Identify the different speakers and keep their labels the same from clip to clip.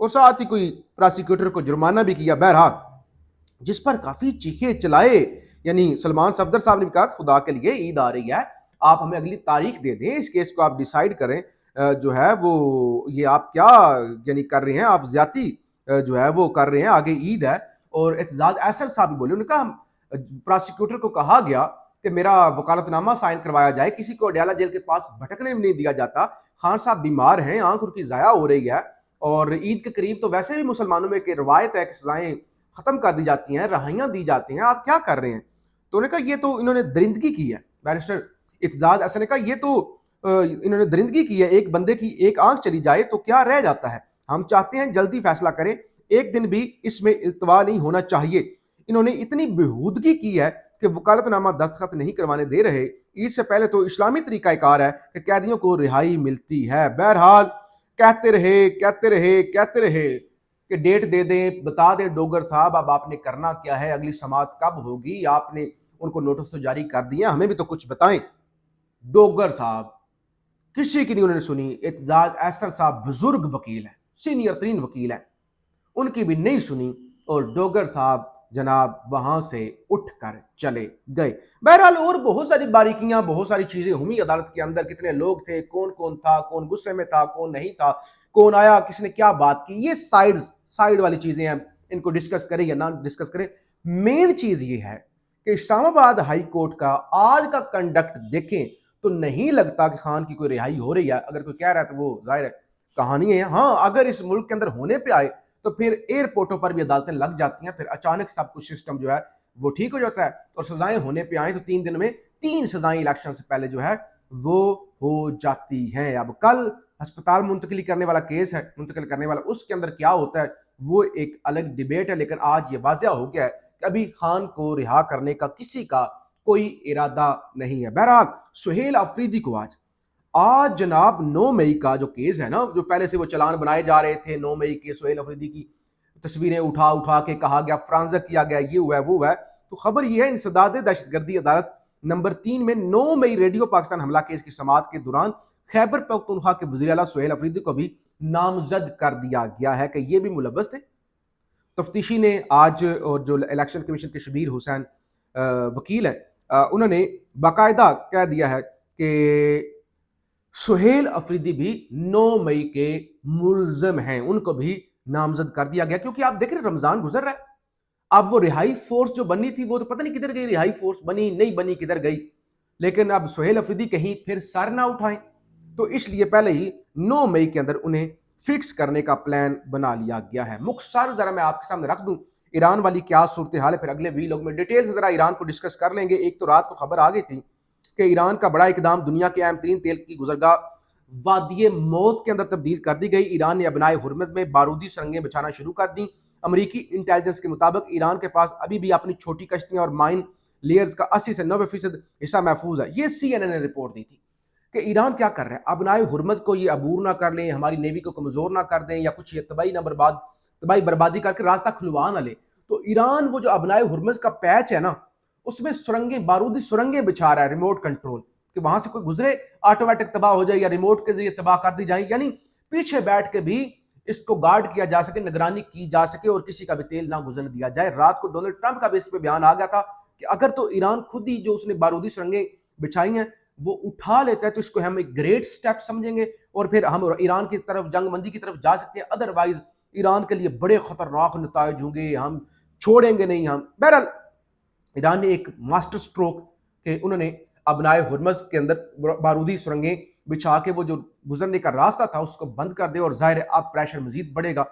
Speaker 1: اور ساتھ ہی کوئی پراسیکیوٹر کو جرمانہ بھی کیا بہرحال، جس پر کافی چیخے چلائے. یعنی سلمان صفدر صاحب نے بھی کہا خدا کے لیے عید آ رہی ہے، آپ ہمیں اگلی تاریخ دے دیں، اس کیس کو آپ ڈیسائیڈ کریں. جو ہے وہ یہ آپ کیا یعنی کر رہے ہیں، آپ زیادتی جو ہے وہ کر رہے ہیں، آگے عید ہے. اور اعتزاز احسن صاحب بھی بولے، انہوں نے کہا پراسیکیوٹر کو کہا گیا کہ میرا وکالت نامہ سائن کروایا جائے، کسی کو اڈیالہ جیل کے پاس بھٹکنے بھی نہیں دیا جاتا. خان صاحب بیمار ہیں، آنکھ ان کی ضائع ہو رہی ہے، اور عید کے قریب تو ویسے بھی مسلمانوں میں ایک روایت ہے کہ سزائیں ختم کر دی جاتی ہیں، رہائیاں دی جاتی ہیں، آپ کیا کر رہے ہیں؟ تو انہوں نے کہا یہ تو انہوں نے درندگی کی ہے. بیرسٹر اعتزاز احسن نے کہا یہ تو انہوں نے درندگی کی ہے، ایک بندے کی ایک آنکھ چلی جائے تو کیا رہ جاتا ہے؟ ہم چاہتے ہیں جلدی فیصلہ کریں، ایک دن بھی اس میں التوا نہیں ہونا چاہیے. انہوں نے اتنی بےہودگی کی ہے کہ وکالت نامہ دستخط نہیں کروانے دے رہے. عید سے پہلے تو اسلامی طریقہ کار ہے کہ قیدیوں کو رہائی ملتی ہے. بہرحال کہتے رہے کہ ڈیٹ دے دیں، بتا دیں ڈوگر صاحب اب آپ نے کرنا کیا ہے، اگلی سماعت کب ہوگی، آپ نے ان کو نوٹس تو جاری کر دیا، ہمیں بھی تو کچھ بتائیں. ڈوگر صاحب کسی کی نہیں انہوں نے سنی. اعتزاز احسن صاحب بزرگ وکیل ہیں، سینئر ترین وکیل ہیں، ان کی بھی نہیں سنی، اور ڈوگر صاحب جناب وہاں سے اٹھ کر چلے گئے. بہرحال اور بہت ساری باریکیاں، بہت ساری چیزیں ہوئی عدالت کے اندر، کتنے لوگ تھے، کون کون تھا، کون غصے میں تھا، کون نہیں تھا، کون آیا، کس نے کیا بات کی، یہ سائیڈ والی چیزیں ہیں، ان کو ڈسکس کریں یا نہ ڈسکس کریں. مین چیز یہ ہے کہ اسلام آباد ہائی کورٹ کا آج کا کنڈکٹ دیکھیں تو نہیں لگتا کہ خان کی کوئی رہائی ہو رہی ہے. اگر کوئی کہہ رہا ہے تو وہ ظاہر ہے کہانی ہے. ہاں اگر اس ملک کے اندر ہونے پہ آئے تو پھر ایئرپورٹوں پر بھی عدالتیں لگ جاتی ہیں، پھر اچانک سب کچھ سسٹم جو ہے وہ ٹھیک ہو جاتا ہے، اور سزائیں ہونے پہ آئیں تو 3 دن میں 3 سزائیں الیکشن سے پہلے جو ہے وہ ہو جاتی ہیں. اب کل ہسپتال منتقلی کرنے والا کیس ہے، منتقل کرنے والا، اس کے اندر کیا ہوتا ہے وہ ایک الگ ڈیبیٹ ہے، لیکن آج یہ واضح ہو گیا ہے کہ ابھی خان کو رہا کرنے کا کسی کا کوئی ارادہ نہیں ہے. بہرحال سہیل افریدی کو آج جناب 9 مئی کا جو کیس ہے نا، جو پہلے سے وہ چلان بنائے جا رہے تھے 9 مئی کے، سہیل افریدی کی تصویریں اٹھا کے کہا گیا فرانزک کیا گیا، یہ ہوا ہے وہ ہوا ہے. تو خبر یہ ہے انسداد دہشت گردی عدالت نمبر 3 میں 9 مئی ریڈیو پاکستان حملہ کیس کی سماعت کے دوران خیبر پختونخوا کے وزیر اعلیٰ سہیل افریدی کو بھی نامزد کر دیا گیا ہے کہ یہ بھی ملوث تھے. تفتیشی نے آج، اور جو الیکشن کمیشن کے شبیر حسین وکیل ہیں، انہوں نے باقاعدہ کہہ دیا ہے کہ سہیل افریدی بھی 9 مئی کے ملزم ہیں، ان کو بھی نامزد کر دیا گیا. کیونکہ آپ دیکھ رہے رمضان گزر رہا ہے، اب وہ رہائی فورس جو بنی تھی وہ تو پتہ نہیں کدھر گئی، رہائی فورس بنی نہیں بنی کدھر گئی، لیکن اب سہیل افریدی کہیں پھر سر نہ اٹھائیں، تو اس لیے پہلے ہی 9 مئی کے اندر انہیں فکس کرنے کا پلان بنا لیا گیا ہے. مختصر ذرا میں آپ کے سامنے رکھ دوں ایران والی کیا صورتحال ہے، پھر اگلے ویلوگ میں ڈیٹیل سے ذرا ایران کو ڈسکس کر لیں گے. ایک تو رات کو خبر آ گئی تھی کہ ایران کا بڑا اقدام دنیا کے اہم ترین تیل کی گزرگاہ وادی موت کے اندر تبدیل کر دی گئی. ایران نے ابنائے ہرمز میں بارودی سرنگیں بچھانا شروع کر دیں. امریکی انٹیلیجنس کے مطابق ایران کے پاس ابھی بھی اپنی چھوٹی کشتیاں اور مائن لیئرز کا 80 سے 90% حصہ محفوظ ہے. یہ سی این این نے رپورٹ دی تھی کہ ایران کیا کر رہا ہے، ابنائے ہرمز کو یہ عبور نہ کر لیں، ہماری نیوی کو کمزور نہ کر دیں، یا کچھ یہ تباہی بربادی کر کے راستہ کھلوا نہ لے. تو ایران وہ جو ابنائے ہرمز کا پیچ ہے نا، اس میں سرنگیں، بارودی سرنگیں بچھا رہا ہے، ریموٹ کنٹرول، کہ وہاں سے کوئی گزرے آٹومیٹک تباہ ہو جائے یا ریموٹ کے ذریعے تباہ کر دی جائیں، یعنی پیچھے بیٹھ کے بھی اس کو گارڈ کیا جا سکے، نگرانی کی جا سکے، اور کسی کا بھی تیل نہ گزرنے دیا جائے. رات کو ڈونلڈ ٹرمپ کا بھی اس پہ بیان آ گیا تھا کہ اگر تو ایران خود ہی جو اس نے بارودی سرنگیں بچھائی ہیں وہ اٹھا لیتا ہے تو اس کو ہم ایک گریٹ سٹیپ سمجھیں گے، اور پھر ہم ایران کی طرف، جنگ بندی کی طرف جا سکتے ہیں. ادروائز ایران کے لیے بڑے خطرناک نتائج ہوں گے، ہم چھوڑیں گے نہیں ہم. بہرحال ایران نے ایک ماسٹر سٹروک کہ انہوں نے ابنائے ہرمز کے اندر بارودی سرنگیں بچھا کے وہ جو گزرنے کا راستہ تھا اس کو بند کر دے، اور ظاہر ہے اب پریشر مزید بڑھے گا،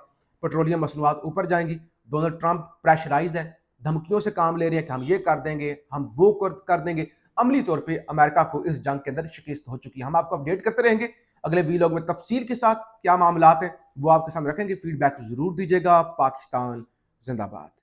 Speaker 1: پیٹرولیم مصنوعات اوپر جائیں گی. ڈونلڈ ٹرمپ پریشرائز ہے، دھمکیوں سے کام لے رہے ہیں کہ ہم یہ کر دیں گے، ہم وہ کر دیں گے. عملی طور پہ امریکہ کو اس جنگ کے اندر شکست ہو چکی ہے. ہم آپ کو اپڈیٹ کرتے رہیں گے اگلے ویلاگ میں تفصیل کے ساتھ، کیا معاملات ہیں وہ آپ کے سامنے رکھیں گے. فیڈ بیک ضرور دیجیے گا. پاکستان زندہ باد.